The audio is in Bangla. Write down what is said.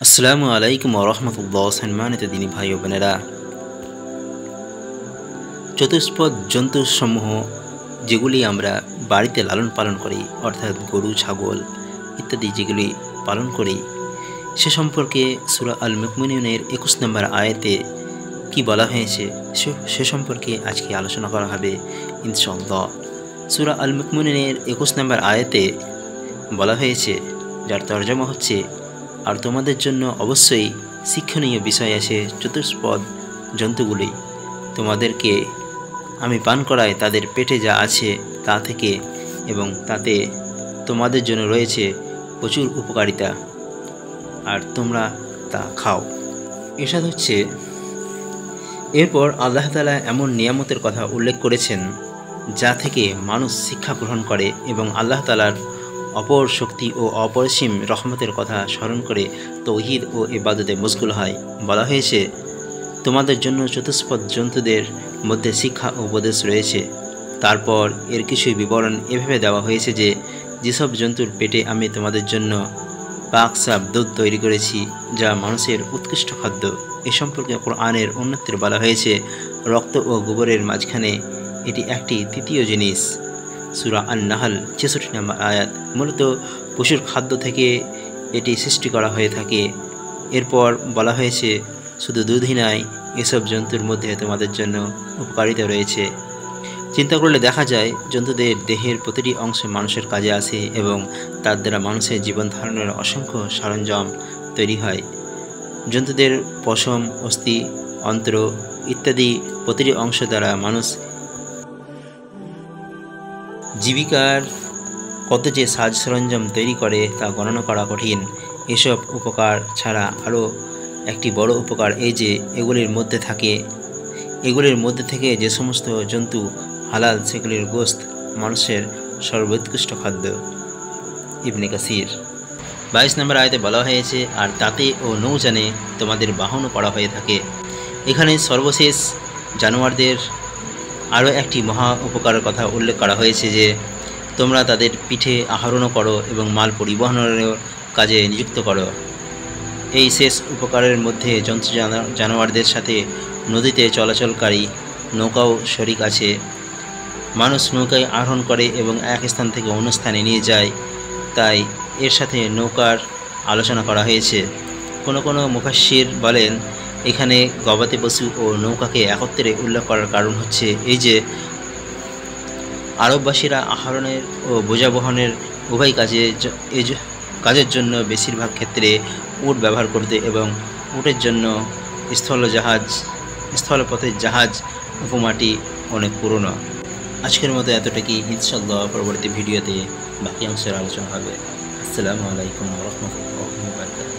আসসালামু আলাইকুম ওরহমতুল্লাহ। সম্মানিত দিনী ভাই ও বোনেরা, চতুষ্পদ জন্তুসমূহ যেগুলি আমরা বাড়িতে লালন পালন করি, অর্থাৎ গরু, ছাগল ইত্যাদি যেগুলি পালন করি, সে সম্পর্কে সূরা আল মুমিনুনের 21 নম্বর আয়াতে কি বলা হয়েছে সে সম্পর্কে আজকে আলোচনা করা হবে ইনশাআল্লাহ। সূরা আল মুমিনুনের 21 নম্বর আয়াতে বলা হয়েছে, যার তরজমা হচ্ছে, আর তোমাদের জন্য অবশ্যই শিক্ষণীয় বিষয় আছে চতুষ্পদ জন্তুগুলি। তোমাদেরকে আমি পান করাই তাদের পেটে যা আছে তা থেকে, এবং তাতে তোমাদের জন্য রয়েছে প্রচুর উপকারিতা, আর তোমরা তা খাও। এরশাদ হচ্ছে, এরপর আল্লাহ তাআলা এমন নিয়ামতের কথা উল্লেখ করেছেন যা থেকে মানুষ শিক্ষা গ্রহণ করে এবং আল্লাহ তাআলার অপর শক্তি ও অপরিসীম রহমতের কথা স্মরণ করে তৌহিদ ও ইবাদতে মশগুল হয়। বলা হয়েছে, তোমাদের জন্য চতুষ্পদ জন্তুদের মধ্যে শিক্ষা ও উপদেশ রয়েছে। তারপর এর কিছু বিবরণ এভাবে দেওয়া হয়েছে যে, যেসব জন্তুর পেটে আমি তোমাদের জন্য পাক সাফ দুধ তৈরি করেছি, যা মানুষের উৎকৃষ্ট খাদ্য। এ সম্পর্কে কোরআনের অন্যত্র বলা হয়েছে, রক্ত ও গোবরের মাঝখানে এটি একটি তৃতীয় জিনিস। সূরা আন-নাহল 66 নম্বর আয়াত। মূলত পশুর খাদ্য থেকে এটি সৃষ্টি করা হয়ে থাকে। এরপর বলা হয়েছে, শুধু দুধই নয়, এসব জন্তুর মধ্যে তোমাদের জন্য উপকারিতা রয়েছে। চিন্তা করলে দেখা যায়, জন্তুদের দেহের প্রতিটি অংশ মানুষের কাজে আসে এবং তার দ্বারা মানুষের জীবন ধারণের অসংখ্য সরঞ্জাম তৈরি হয়। জন্তুদের পশম, অস্থি, অন্ত্র ইত্যাদি প্রতিটি অংশ দ্বারা মানুষ জীবিকার কত যে সাজ সরঞ্জাম তৈরি করে তা গণনা করা কঠিন। এসব উপকার ছাড়া আরও একটি বড় উপকার এই যে, এগুলির মধ্যে থেকে যে সমস্ত জন্তু হালাল, সেগুলির গোশত মানুষের সর্বোৎকৃষ্ট খাদ্য। ইবনে কাসির 22 নম্বর আয়াতে বলা হয়েছে, আর তাতে ও নৌযানে তোমাদের বাহনও করা হয়ে থাকে। এখানে সর্বশেষ জানোয়ারদের আরও একটি মহা উপকারের কথা উল্লেখ করা হয়েছে যে, তোমরা তাদের পিঠে আরোহণও করো এবং মাল পরিবহনের কাজে নিযুক্ত করো। এই শেষ উপকারের মধ্যে জন্তু জানোয়ারদের সাথে নদীতে চলাচলকারী নৌকাও শরিক আছে। মানুষ নৌকায় আরোহণ করে এবং এক স্থান থেকে অন্য স্থানে নিয়ে যায়, তাই এর সাথে নৌকার আলোচনা করা হয়েছে। কোনো কোনো মুফাসসির বলেন, এখানে গবাদি পশু ও নৌকাকে একত্রে উল্লেখ করার কারণ হচ্ছে এই যে, আরববাসীরা আরোহণের ও বোঝা বহনের উভয় কাজের জন্য বেশিরভাগ ক্ষেত্রে উট ব্যবহার করতে এবং উটের জন্য স্থলপথের জাহাজ উপমাটি অনেক পুরনো। আজকের মতো এতটুকুই। ইনশাআল্লাহ পরবর্তী ভিডিওতে বাকি অংশের আলোচনা হবে। আসসালামু আলাইকুম ওয়া রাহমাতুল্লাহি ওয়া বারাকাতুহু।